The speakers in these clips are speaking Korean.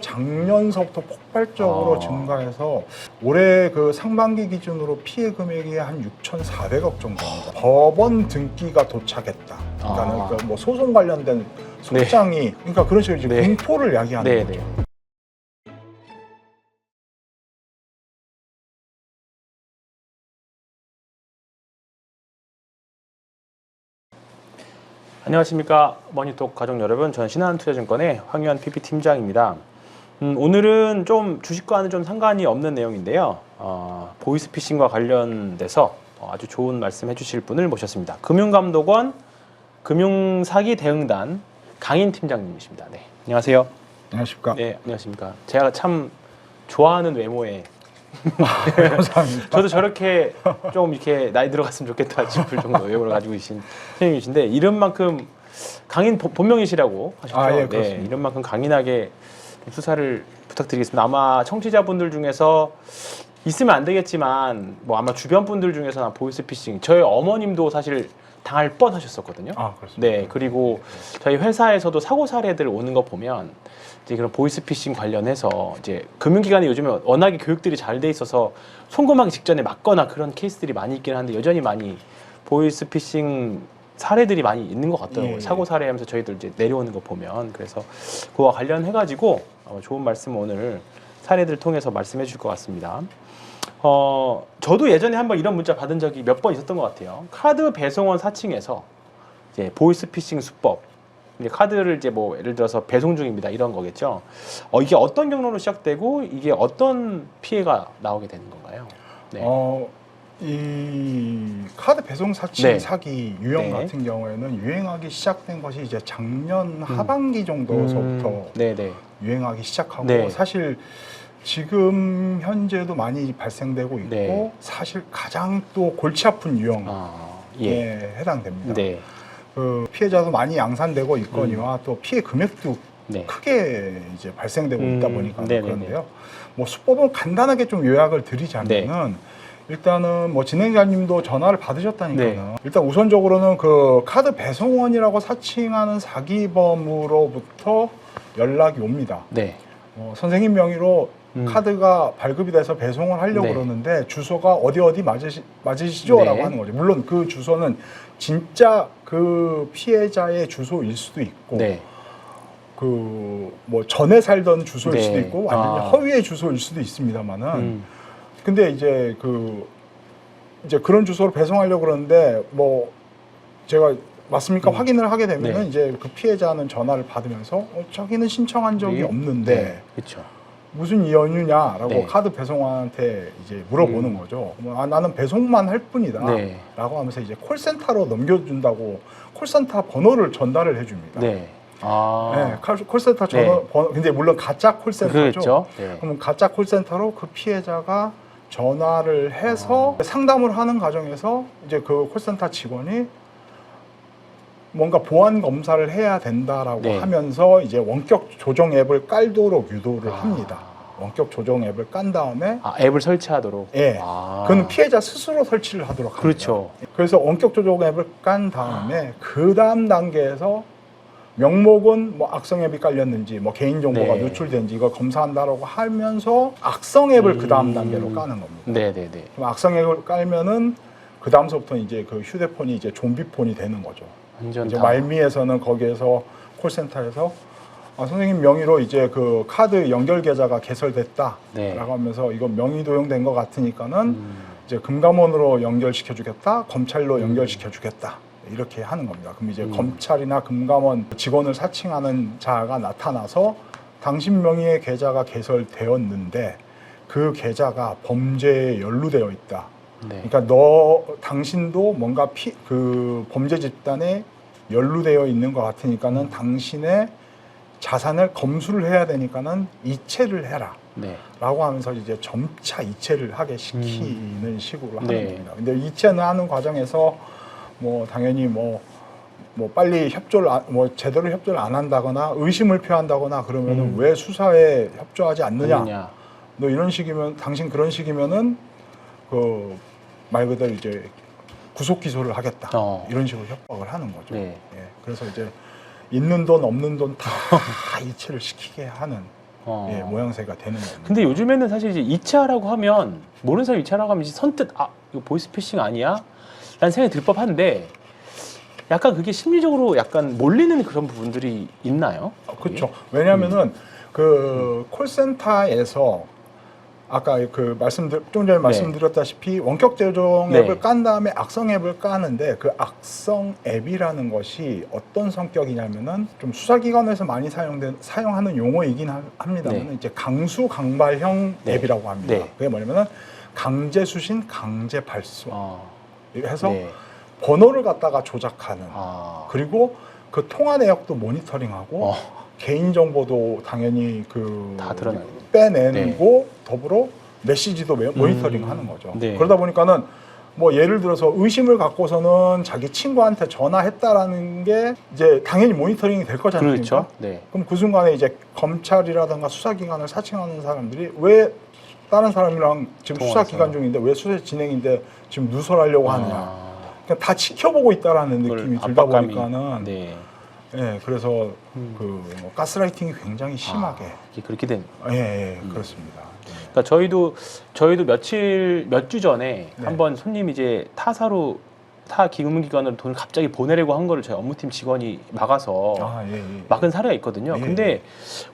작년서부터 폭발적으로 증가해서 올해 그 상반기 기준으로 피해 금액이 한 6,400억 정도입니다. 법원 등기가 도착했다. 그러니까 뭐 소송 관련된 소장이 그러니까 그런 식으로 이제 공포를 야기하는 거죠. 안녕하십니까 머니톡 가족 여러분, 저는 신한투자증권의 황유한 PP팀장입니다. 오늘은 좀 주식과는 좀 상관이 없는 내용인데요. 보이스피싱과 관련돼서 아주 좋은 말씀 해주실 분을 모셨습니다. 금융감독원 금융사기 대응단 강인 팀장님이십니다. 네, 안녕하세요. 안녕하십니까? 네, 안녕하십니까. 제가 참 좋아하는 외모에 감사합니다. 저도 저렇게 좀 이렇게 나이 들어갔으면 좋겠다 싶을 정도 외모를 가지고 계신 선생님이신데, 이름만큼 강인 본명이시라고 하셨죠? 예, 그렇습니다. 네, 이름만큼 강인하게 수사를 부탁드리겠습니다. 아마 청취자분들 중에서 있으면 안 되겠지만 뭐 아마 주변 분들 중에서는 보이스피싱, 저희 어머님도 사실 당할 뻔하셨었거든요. 그렇습니다. 네, 그리고 저희 회사에서도 사고 사례들 오는 거 보면 이제 그런 보이스피싱 관련해서 이제 금융기관이 요즘에 워낙에 교육들이 잘 돼 있어서 송금하기 직전에 맞거나 그런 케이스들이 많이 있긴 한데, 여전히 많이 보이스피싱 사례들이 많이 있는 것 같더라고요. 사고 사례하면서 저희들 이제 내려오는 거 보면. 그래서 그와 관련해가지고 좋은 말씀 오늘 사례들 통해서 말씀해 주실 것 같습니다. 저도 예전에 한번 이런 문자 받은 적이 몇 번 있었던 것 같아요. 카드 배송원 사칭에서 이제 보이스피싱 수법, 이제 카드를 이제 뭐 예를 들어서 배송 중입니다, 이런 거겠죠. 이게 어떤 경로로 시작되고 이게 어떤 피해가 나오게 되는 건가요? 네. 이 카드 배송 사칭 사기 유형 같은 경우에는 유행하기 시작된 것이 이제 작년 하반기 정도서부터 유행하기 시작하고 사실 지금 현재도 많이 발생되고 있고 사실 가장 또 골치 아픈 유형에 해당됩니다. 그 피해자도 많이 양산되고 있거니와 또 피해 금액도 크게 이제 발생되고 있다 보니까 그런데요. 뭐 수법은 간단하게 좀 요약을 드리자면은 일단은 뭐 진행자님도 전화를 받으셨다니까요. 일단 우선적으로는 그 카드 배송원이라고 사칭하는 사기범으로부터 연락이 옵니다. 선생님 명의로 카드가 발급이 돼서 배송을 하려고 그러는데 주소가 어디 맞으시죠? 라고 하는 거죠. 물론 그 주소는 진짜 그 피해자의 주소일 수도 있고 그 뭐 전에 살던 주소일 수도 있고 완전히 허위의 주소일 수도 있습니다만은 근데 이제 그런 주소로 배송하려고 그러는데 뭐 제가 맞습니까? 확인을 하게 되면은 이제 그 피해자는 전화를 받으면서 자기는 신청한 적이 없는데 무슨 이유냐라고 카드 배송원한테 이제 물어보는 거죠. 나는 배송만 할 뿐이다 라고 하면서 이제 콜센터로 넘겨준다고 콜센터 번호를 전달을 해줍니다. 콜센터 번호, 근데 물론 가짜 콜센터죠. 그럼 가짜 콜센터로 그 피해자가 전화를 해서 상담을 하는 과정에서 이제 그 콜센터 직원이 뭔가 보안 검사를 해야 된다라고 하면서 이제 원격 조정 앱을 깔도록 유도를 합니다. 원격 조정 앱을 깐 다음에 앱을 설치하도록. 그건 피해자 스스로 설치를 하도록 합니다. 그래서 원격 조정 앱을 깐 다음에 그 다음 단계에서 명목은 뭐 악성 앱이 깔렸는지 뭐 개인 정보가 노출된지 이걸 검사한다라고 하면서 악성 앱을 그 다음 단계로 까는 겁니다. 그럼 악성 앱을 깔면은 그 다음서부터 이제 그 휴대폰이 이제 좀비폰이 되는 거죠. 이제 말미에서는 거기에서 콜센터에서 선생님 명의로 이제 그 카드 연결 계좌가 개설됐다라고 하면서 이거 명의 도용된 것 같으니까는 이제 금감원으로 연결시켜 주겠다, 검찰로 연결시켜 주겠다 이렇게 하는 겁니다. 그럼 이제 검찰이나 금감원 직원을 사칭하는 자가 나타나서 당신 명의의 계좌가 개설되었는데 그 계좌가 범죄에 연루되어 있다. 그러니까 당신도 뭔가 그 범죄 집단에 연루되어 있는 것 같으니까는 당신의 자산을 검수를 해야 되니까는 이체를 해라. 라고 하면서 이제 점차 이체를 하게 시키는 식으로 하는 겁니다. 근데 이체는 하는 과정에서 뭐 당연히 뭐 빨리 제대로 협조를 안 한다거나 의심을 표한다거나 그러면은 왜 수사에 협조하지 않느냐. 너 이런 식이면 당신 그런 식이면은 그 말 그대로 이제 구속 기소를 하겠다. 이런 식으로 협박을 하는 거죠. 그래서 이제 있는 돈 없는 돈 다 이체를 시키게 하는 예, 모양새가 되는 겁니다. 근데 요즘에는 사실 이제 이체하라고 하면 모르는 사람이 이체하라고 하면 이제 선뜻 이거 보이스피싱 아니야? 라는 생각이 들 법한데 약간 그게 심리적으로 약간 몰리는 그런 부분들이 있나요? 그렇죠. 왜냐하면은 그 콜센터에서 아까 그 좀 전에 말씀드렸다시피 원격 조종 앱을 깐 다음에 악성 앱을 까는데 그 악성 앱이라는 것이 어떤 성격이냐면은 좀 수사기관에서 많이 사용하는 용어이긴 합니다만 이제 강수 강발형 앱이라고 합니다. 그게 뭐냐면은 강제 수신, 강제 발송 해서 번호를 갖다가 조작하는 그리고 그 통화 내역도 모니터링하고 개인정보도 당연히 다 드러나요. 빼내고 더불어 메시지도 모니터링하는 거죠. 그러다 보니까는 뭐 예를 들어서 의심을 갖고서는 자기 친구한테 전화했다라는 게 이제 당연히 모니터링이 될 거지 않습니까? 그렇죠. 그럼 그 순간에 이제 검찰이라든가 수사기관을 사칭하는 사람들이 왜 다른 사람이랑 지금 수사 기간 중인데 왜 수사 진행인데 지금 누설하려고 하느냐? 그러니까 다 지켜보고 있다라는 느낌이 들다 보니까는 예, 그래서 그 가스라이팅이 굉장히 심하게 그렇게 된. 예, 그렇습니다. 그러니까 저희도 몇 주 전에 한번 손님이 이제 타 기금기관으로 돈을 갑자기 보내려고 한 거를 저희 업무팀 직원이 막아서 막은 사례가 있거든요. 근데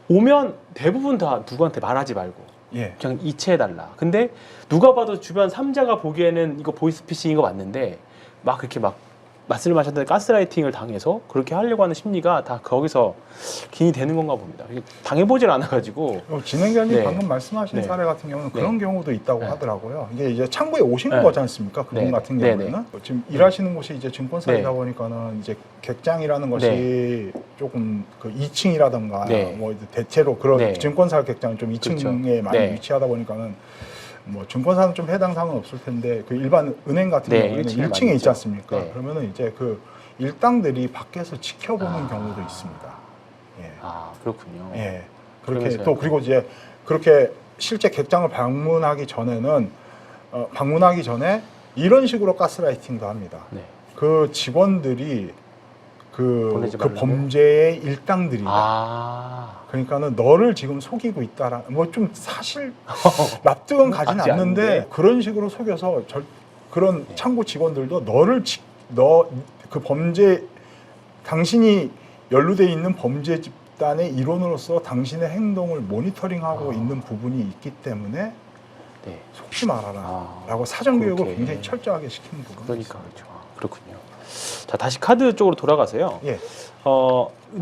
오면 대부분 다 누구한테 말하지 말고 그냥 이체해달라. 근데 누가 봐도 주변 3자가 보기에는 이거 보이스피싱인 거 맞는데 막 그렇게 막 말씀하셨던 가스라이팅을 당해서 그렇게 하려고 하는 심리가 다 거기서 기인이 되는 건가 봅니다. 당해보질 않아가지고. 진행자님 방금 말씀하신 사례 같은 경우는 그런 경우도 있다고 하더라고요. 이게 이제 창구에 오신 거지 않습니까? 그분 같은 경우는 지금 일하시는 곳이 이제 증권사이다 보니까는 이제 객장이라는 것이 조금 그 2층이라든가 뭐 대체로 그런 증권사 객장은 좀 2층에 많이 위치하다 보니까는. 뭐 증권사는 좀 해당 사항은 없을 텐데 그 일반 은행 같은 경우는 1층에 있지 않습니까? 그러면은 이제 그 일당들이 밖에서 지켜보는 경우도 있습니다. 그렇군요. 예. 그렇게 또 그리고 이제 그렇게 실제 객장을 방문하기 전에 이런 식으로 가스라이팅도 합니다. 그 직원들이 그 범죄의 일당들이다. 그러니까는 너를 지금 속이고 있다라. 뭐 좀 사실 납득은 가진 않는데 그런 식으로 속여서 그런 창구 직원들도 그 범죄 당신이 연루돼 있는 범죄 집단의 일원으로서 당신의 행동을 모니터링하고 있는 부분이 있기 때문에 속지 말아라라고 사전 교육을 굉장히 철저하게 시키는 부분이 있습니다. 그렇군요. 자, 다시 카드 쪽으로 돌아가서요.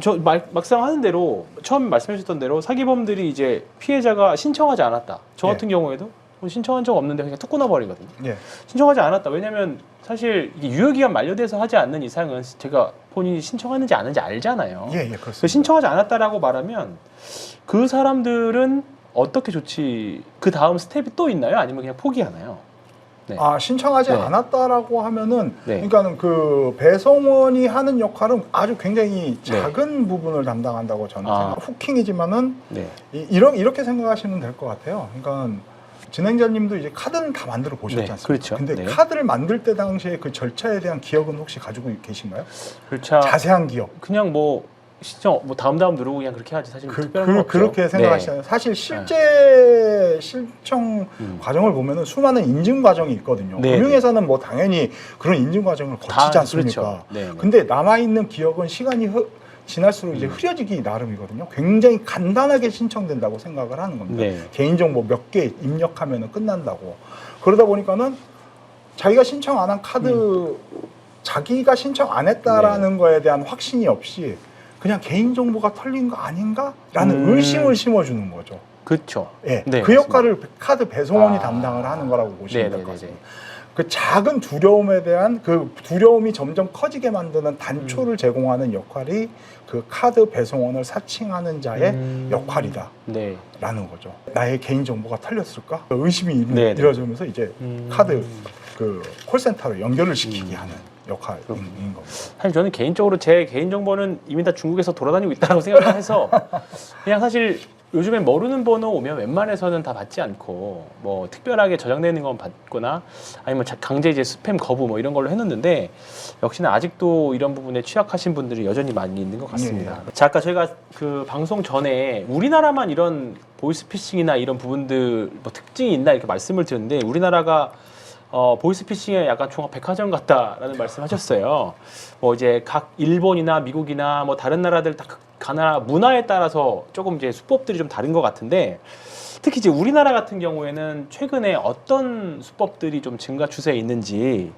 저 막상 하는 대로 처음 말씀해 주셨던 대로 사기범들이 이제 피해자가 신청하지 않았다. 저 같은 경우에도 신청한 적 없는데 그냥 툭 끊어버리거든요. 신청하지 않았다. 왜냐면 사실 이게 유효기간 만료돼서 하지 않는 이상은 제가 본인이 신청하는지 안 하는지 알잖아요. 그렇습니다. 신청하지 않았다라고 말하면 그 사람들은 어떻게 그 다음 스텝이 또 있나요? 아니면 그냥 포기하나요? 신청하지 않았다라고 하면은 그러니까는 그 배송원이 하는 역할은 아주 굉장히 작은 부분을 담당한다고 저는 후킹이지만은 이렇게 생각하시면 될 것 같아요. 그러니까 진행자님도 이제 카드는 다 만들어 보셨지 않습니까? 근데 카드를 만들 때 당시에 그 절차에 대한 기억은 혹시 가지고 계신가요? 자세한 기억. 그냥 시청 다음 누르고 그냥 그렇게 하지 사실 특별한 건 없죠. 그렇게 생각하시잖아요. 사실 실제 실청 과정을 보면은 수많은 인증 과정이 있거든요. 금융회사는 뭐 당연히 그런 인증 과정을 거치지 않습니까? 근데 남아 있는 기억은 시간이 지날수록 이제 흐려지기 나름이거든요. 굉장히 간단하게 신청된다고 생각을 하는 겁니다. 개인정보 몇 개 입력하면은 끝난다고. 그러다 보니까는 자기가 신청 안 한 카드, 자기가 신청 안 했다라는 거에 대한 확신이 없이 그냥 개인정보가 털린 거 아닌가라는 의심을 심어주는 거죠. 그렇죠. 그 역할을 카드 배송원이 담당을 하는 거라고 보시면 될 것 같습니다. 그 작은 두려움에 대한 그 두려움이 점점 커지게 만드는 단초를 제공하는 역할이 그 카드 배송원을 사칭하는 자의 역할이다. 라는 거죠. 나의 개인정보가 털렸을까? 의심이 이루어지면서 이제 카드 그 콜센터로 연결을 시키게 하는 역할인 겁니다. 사실 저는 개인적으로 제 개인정보는 이미 다 중국에서 돌아다니고 있다고 생각을 해서 그냥 사실 요즘엔 모르는 번호 오면 웬만해서는 다 받지 않고 뭐 특별하게 저장되어 있는 건 받거나 아니면 강제 이제 스팸 거부 뭐 이런 걸로 해놓는데 역시나 아직도 이런 부분에 취약하신 분들이 여전히 많이 있는 것 같습니다. 자, 아까 저희가 그 방송 전에 우리나라만 이런 보이스피싱이나 이런 부분들 뭐 특징이 있나 이렇게 말씀을 드렸는데 우리나라가 보이스피싱에 약간 종합 백화점 같다라는 말씀하셨어요. 뭐 이제 각 일본이나 미국이나 뭐 다른 나라들 다 가나 문화에 따라서 조금 이제 수법들이 좀 다른 것 같은데 특히 이제 우리나라 같은 경우에는 최근에 어떤 수법들이 좀 증가 추세에 있는지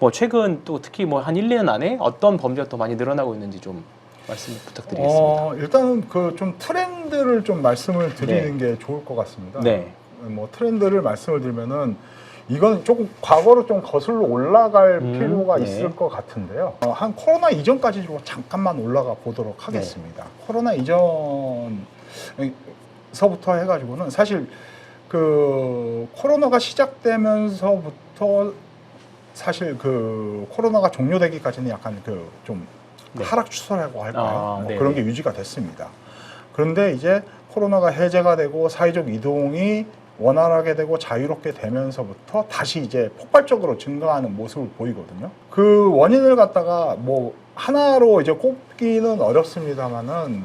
뭐 최근 또 특히 뭐 한 1, 2년 안에 어떤 범죄가 또 많이 늘어나고 있는지 좀 말씀 부탁드리겠습니다. 일단은 그 좀 트렌드를 좀 말씀을 드리는 게 좋을 것 같습니다. 네. 뭐 트렌드를 말씀을 드리면은 이건 조금 과거로 좀 거슬러 올라갈 필요가 네. 있을 것 같은데요. 한 코로나 이전까지로 잠깐만 올라가 보도록 하겠습니다. 코로나 이전서부터 해가지고는 사실 그 코로나가 시작되면서부터 사실 그 코로나가 종료되기까지는 약간 그 좀 하락 추세라고 할까요? 뭐 그런 게 유지가 됐습니다. 그런데 이제 코로나가 해제가 되고 사회적 이동이 원활하게 되고 자유롭게 되면서부터 다시 이제 폭발적으로 증가하는 모습을 보이거든요. 그 원인을 갖다가 뭐 하나로 이제 꼽기는 어렵습니다만은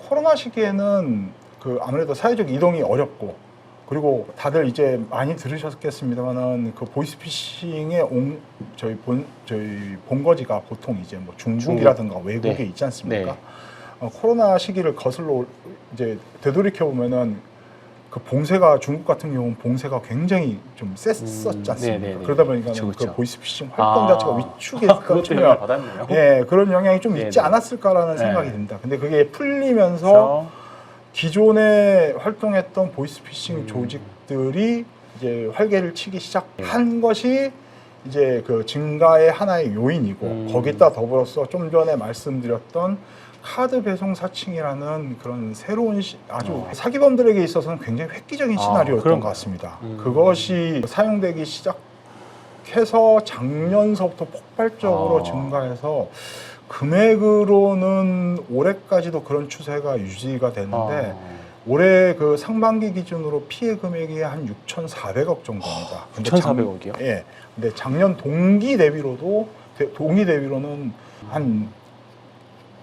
코로나 시기에는 그 아무래도 사회적 이동이 어렵고 그리고 다들 이제 많이 들으셨겠습니다만은 그 보이스피싱의 저희 본거지가 보통 이제 뭐 중국이라든가 외국에 네. 있지 않습니까? 네. 코로나 시기를 거슬러 이제 되돌이켜 보면은 그 봉쇄가 중국 같은 경우는 봉쇄가 굉장히 좀 셌었지 않습니까? 그러다 보니까 그 보이스피싱 활동 자체가 위축이 그것도 받았네요. 예, 그런 영향이 좀 있지 네네. 않았을까라는 생각이 듭니다. 근데 그게 풀리면서 기존에 활동했던 보이스피싱 조직들이 이제 활개를 치기 시작한 것이 이제 그 증가의 하나의 요인이고 거기다 더불어서 좀 전에 말씀드렸던 카드 배송 사칭이라는 그런 새로운 아주 사기범들에게 있어서는 굉장히 획기적인 시나리오였던 것 같습니다. 그것이 사용되기 시작해서 작년서부터 폭발적으로 증가해서 금액으로는 올해까지도 그런 추세가 유지가 됐는데 올해 그 상반기 기준으로 피해 금액이 한 6,400억 정도입니다. 6,400억이요? 예. 근데 작년 동기 대비로는 한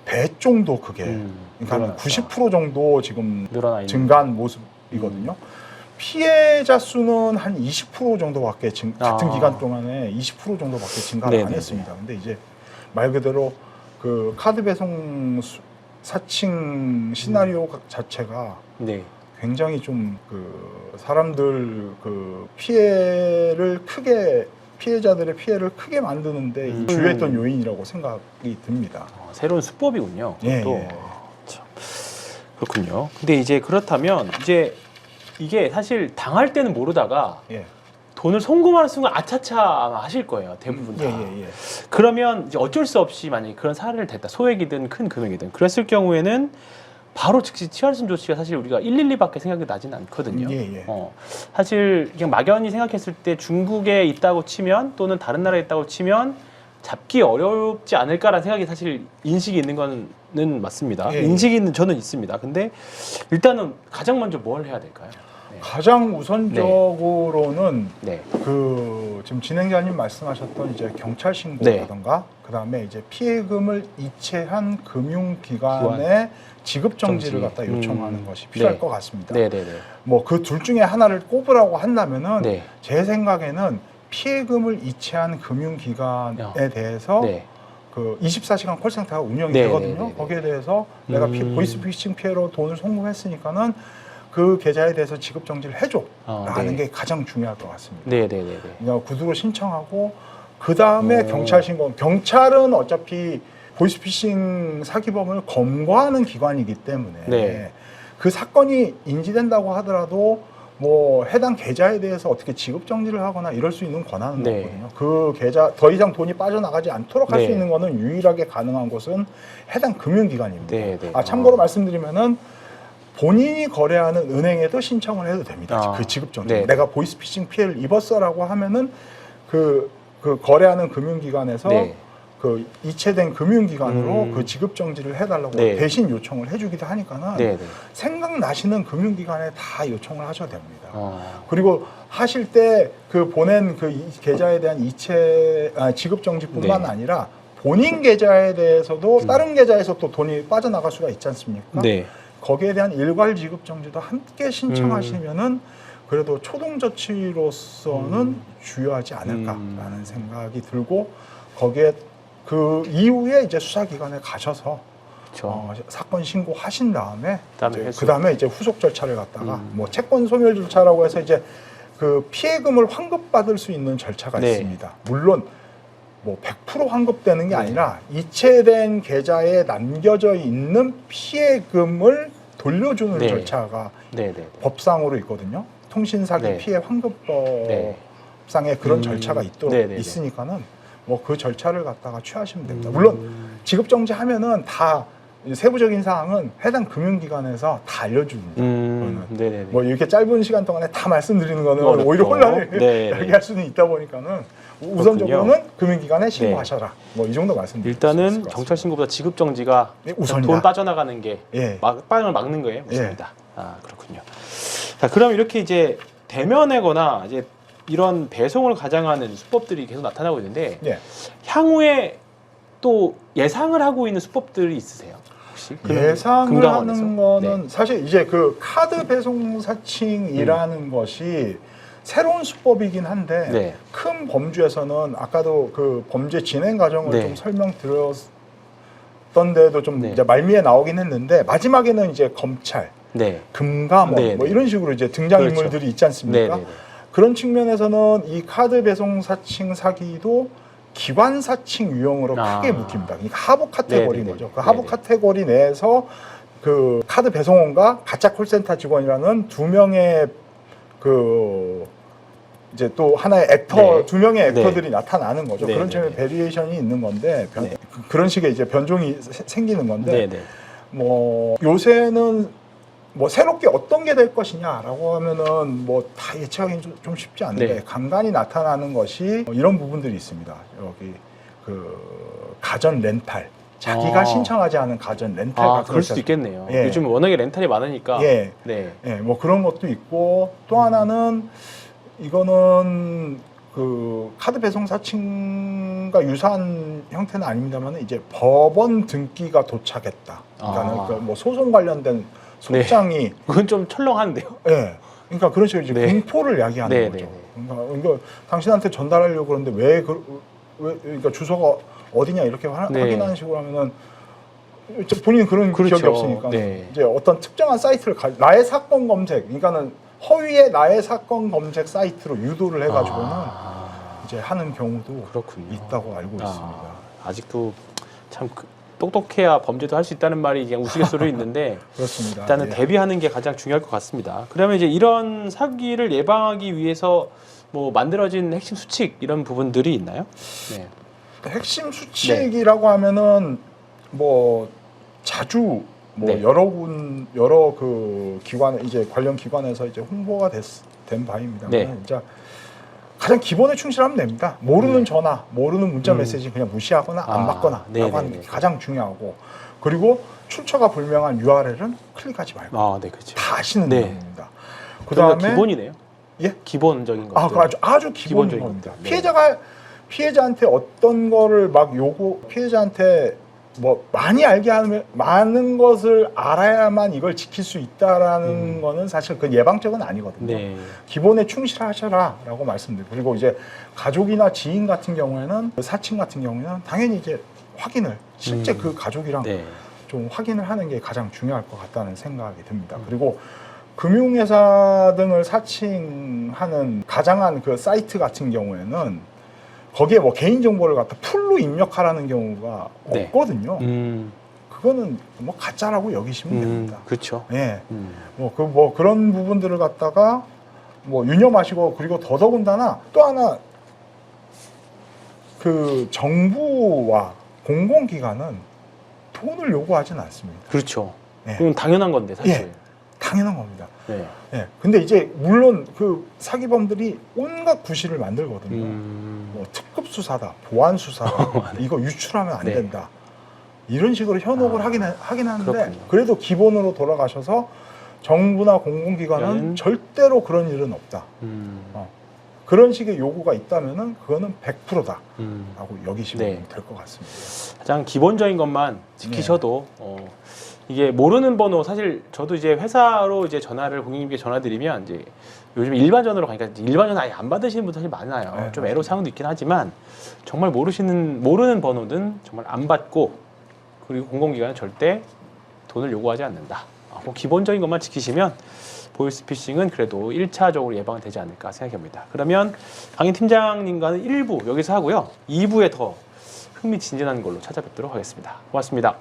배 정도 그게 그러니까 90% 정도 지금 증가한 모습이거든요. 피해자 수는 한 20% 정도밖에 같은 기간 동안에 20% 정도밖에 증가를 안 했습니다. 근데 이제 말 그대로 그 카드 배송 사칭 시나리오 자체가 굉장히 좀 그 사람들 그 피해자들의 피해를 크게 만드는데 주요했던 요인이라고 생각이 듭니다. 새로운 수법이군요. 그것도. 예. 참. 그렇군요. 근데 이제 그렇다면 이제 이게 사실 당할 때는 모르다가 돈을 송금하는 순간 아차차 아마 하실 거예요. 대부분 다. 그러면 이제 어쩔 수 없이 만약에 그런 사례를 댔다. 소액이든 큰 금액이든. 그랬을 경우에는 바로 즉시 취하심 조치가 사실 우리가 112밖에 생각이 나지는 않거든요. 사실 그냥 막연히 생각했을 때 중국에 있다고 치면 또는 다른 나라에 있다고 치면 잡기 어렵지 않을까라는 생각이 사실 인식이 있는 거는 맞습니다. 인식이 저는 있습니다. 근데 일단은 가장 먼저 뭘 해야 될까요? 가장 우선적으로는 그 지금 진행자님 말씀하셨던 이제 경찰 신고라든가 그다음에 이제 피해금을 이체한 금융기관에 지급 정지를 갖다 요청하는 것이 필요할 것 같습니다. 뭐 그 둘 중에 하나를 꼽으라고 한다면은 제 생각에는 피해금을 이체한 금융기관에 대해서 그 24시간 콜센터가 운영이 되거든요. 거기에 대해서 내가 보이스피싱 피해로 돈을 송금했으니까는 그 계좌에 대해서 지급 정지를 해줘라는 게 가장 중요할 것 같습니다. 그러니까 구두로 신청하고 그 다음에 경찰 신고. 경찰은 어차피 보이스피싱 사기범을 검거하는 기관이기 때문에 그 사건이 인지된다고 하더라도 뭐 해당 계좌에 대해서 어떻게 지급 정지를 하거나 이럴 수 있는 권한은 없거든요. 그 계좌 더 이상 돈이 빠져나가지 않도록 할 수 있는 거는 유일하게 가능한 곳은 해당 금융기관입니다. 참고로 말씀드리면은 본인이 거래하는 은행에도 신청을 해도 됩니다. 그 지급 정지. 내가 보이스피싱 피해를 입었어라고 하면은 그 거래하는 금융기관에서 그 이체된 금융기관으로 음. 그 지급 정지를 해달라고 네. 대신 요청을 해주기도 하니까는 네, 네. 생각나시는 금융기관에 다 요청을 하셔도 됩니다. 그리고 하실 때 그 보낸 그 계좌에 대한 지급 정지뿐만 네. 아니라 본인 계좌에 대해서도 다른 계좌에서 또 돈이 빠져나갈 수가 있지 않습니까? 네. 거기에 대한 일괄 지급 정지도 함께 신청하시면은 그래도 초동저치로서는 중요하지 않을까라는 생각이 들고 거기에 그 이후에 이제 수사기관에 가셔서 그렇죠. 사건 신고하신 다음에 그다음에 회수. 그다음에 이제 후속 절차를 갖다가 뭐 채권 소멸 절차라고 해서 이제 그 피해금을 환급받을 수 있는 절차가 네. 있습니다. 물론 뭐 100% 환급되는 게 네. 아니라 이체된 계좌에 남겨져 있는 피해금을 돌려주는 네. 절차가 네, 네. 법상으로 있거든요. 통신사기 네. 피해 환급법상에 네. 그런 절차가 네네네. 있으니까는 뭐 그 절차를 갖다가 취하시면 됩니다. 물론 지급 정지하면은 다 세부적인 사항은 해당 금융기관에서 다 알려줍니다. 그거는. 네네네. 뭐 이렇게 짧은 시간 동안에 다 말씀드리는 거는 어렵죠. 오히려 혼란을 네. 야기할 수는 있다 보니까는 우선적으로는 금융기관에 신고하셔라. 뭐 이 정도 말씀드릴 수 있을 것 일단은 같습니다. 경찰 신고보다 지급 정지가 네, 우선이다. 돈 빠져나가는 게 예. 빵을 막는 거예요. 우선이다. 아 그렇군요. 자 그럼 이렇게 이제 대면하거나 이제 이런 배송을 가장하는 수법들이 계속 나타나고 있는데 예. 향후에 또 예상을 하고 있는 수법들이 있으세요? 혹시? 예상을 금감원에서? 하는 거는 네. 사실 이제 그 카드 배송 사칭이라는 것이 새로운 수법이긴 한데 네. 큰 범주에서는 아까도 그 범죄 진행 과정을 네. 좀 설명드렸던 데도 좀 네. 이제 말미에 나오긴 했는데 마지막에는 이제 검찰, 네. 금감원 네, 뭐 네. 이런 식으로 이제 등장인물들이 그렇죠. 있지 않습니까? 네, 네, 네. 그런 측면에서는 이 카드 배송 사칭 사기도 기관 사칭 유형으로 크게 묶입니다. 그러니까 하부 카테고리인 네네네. 거죠. 그 하부 네네. 카테고리 내에서 그 카드 배송원과 가짜 콜센터 직원이라는 두 명의 그 이제 또 하나의 액터 네. 두 명의 네. 액터들이 나타나는 거죠. 네네네. 그런 점에 베리에이션이 있는 건데 네. 그런 식의 이제 변종이 생기는 건데 네, 네. 뭐 요새는 뭐 새롭게 어떤 게 될 것이냐라고 하면은 뭐 다 예측하기는 좀 쉽지 않은데 네. 간간히 나타나는 것이 이런 부분들이 있습니다. 여기 그 가전 렌탈 자기가 신청하지 않은 가전 렌탈 아, 같은 그럴 수도 것들. 있겠네요. 예. 요즘 워낙에 렌탈이 많으니까. 예. 네. 예, 뭐 그런 것도 있고 또 하나는 이거는 그 카드 배송 사칭과 유사한 형태는 아닙니다만 이제 법원 등기가 도착했다. 그러니까 아. 그 뭐 소송 관련된 소장이 그건 좀 철렁한데요. 예. 그러니까 그런 식으로 이제 네. 공포를 야기하는 네, 거죠. 네, 그러니까 당신한테 전달하려고 그러는데 왜 그러니까 주소가 어디냐 이렇게 네. 확인하는 식으로 하면은 본인 그런 그렇죠. 기억이 없으니까 네. 이제 어떤 특정한 사이트를 나의 사건 검색, 그러니까는 허위의 나의 사건 검색 사이트로 유도를 해가지고는 이제 하는 경우도 그렇군요. 있다고 알고 있습니다. 아직도 참 똑똑해야 범죄도 할 수 있다는 말이 그냥 우스갯소리로 있는데 그렇습니다. 일단은 예. 대비하는 게 가장 중요할 것 같습니다. 그러면 이제 이런 사기를 예방하기 위해서 뭐 만들어진 핵심 수칙 이런 부분들이 있나요? 네. 핵심 수칙이라고 하면은 뭐 자주 뭐 네. 여러 그 기관 이제 관련 기관에서 이제 홍보가 된 바입니다. 네. 진짜 가장 기본에 충실하면 됩니다. 모르는 전화, 모르는 문자 메시지 그냥 무시하거나 안 받거나 라고 하는 게 가장 중요하고 그리고 출처가 불명한 URL은 클릭하지 말고 네, 그렇죠. 다 아시는 네. 내용입니다. 그다음에 기본이네요. 예? 기본적인 것. 그 아주 기본인 기본적인 겁니다. 것들. 피해자한테 어떤 거를 막 피해자한테 뭐 많이 알게 하면 많은 것을 알아야만 이걸 지킬 수 있다라는 거는 사실 그 예방적은 아니거든요. 네. 기본에 충실하셔라라고 말씀드리고 그리고 이제 가족이나 지인 같은 경우에는 사칭 같은 경우에는 당연히 이제 확인을 실제 그 가족이랑 네. 좀 확인을 하는 게 가장 중요할 것 같다는 생각이 듭니다. 그리고 금융회사 등을 사칭하는 가장한 그 사이트 같은 경우에는 거기에 뭐 개인정보를 갖다 풀로 입력하라는 경우가 네. 없거든요. 그거는 뭐 가짜라고 여기시면 됩니다. 그렇죠. 예. 뭐 그런 부분들을 갖다가 뭐 유념하시고 그리고 더더군다나 또 하나 그 정부와 공공기관은 돈을 요구하지는 않습니다. 그렇죠. 예. 그건 당연한 건데 사실. 예. 당연한 겁니다. 네. 예. 근데 이제 물론 그 사기범들이 온갖 구실을 만들거든요. 뭐 특급 특급 수사다, 보안 수사다, 이거 유출하면 안 네. 된다. 이런 식으로 현혹을 하긴 하는데 그렇군요. 그래도 기본으로 돌아가셔서 정부나 공공기관은 절대로 그런 일은 없다. 그런 식의 요구가 있다면은 그거는 100%다. 라고 여기시면 네. 될 것 같습니다. 가장 기본적인 것만 지키셔도 이게 모르는 번호 사실 저도 이제 회사로 이제 전화를 고객님께 전화드리면 이제 요즘 일반 전화로 가니까 일반 전화 아예 안 받으시는 분들 사실 많아요. 네, 좀 맞습니다. 애로 사용도 있긴 하지만 정말 모르는 번호든 정말 안 받고 그리고 공공기관은 절대 돈을 요구하지 않는다. 뭐 기본적인 것만 지키시면 보이스피싱은 그래도 1차적으로 예방되지 않을까 생각합니다. 그러면 강인 팀장님과는 1부 여기서 하고요. 2부에 더 흥미진진한 걸로 찾아뵙도록 하겠습니다. 고맙습니다.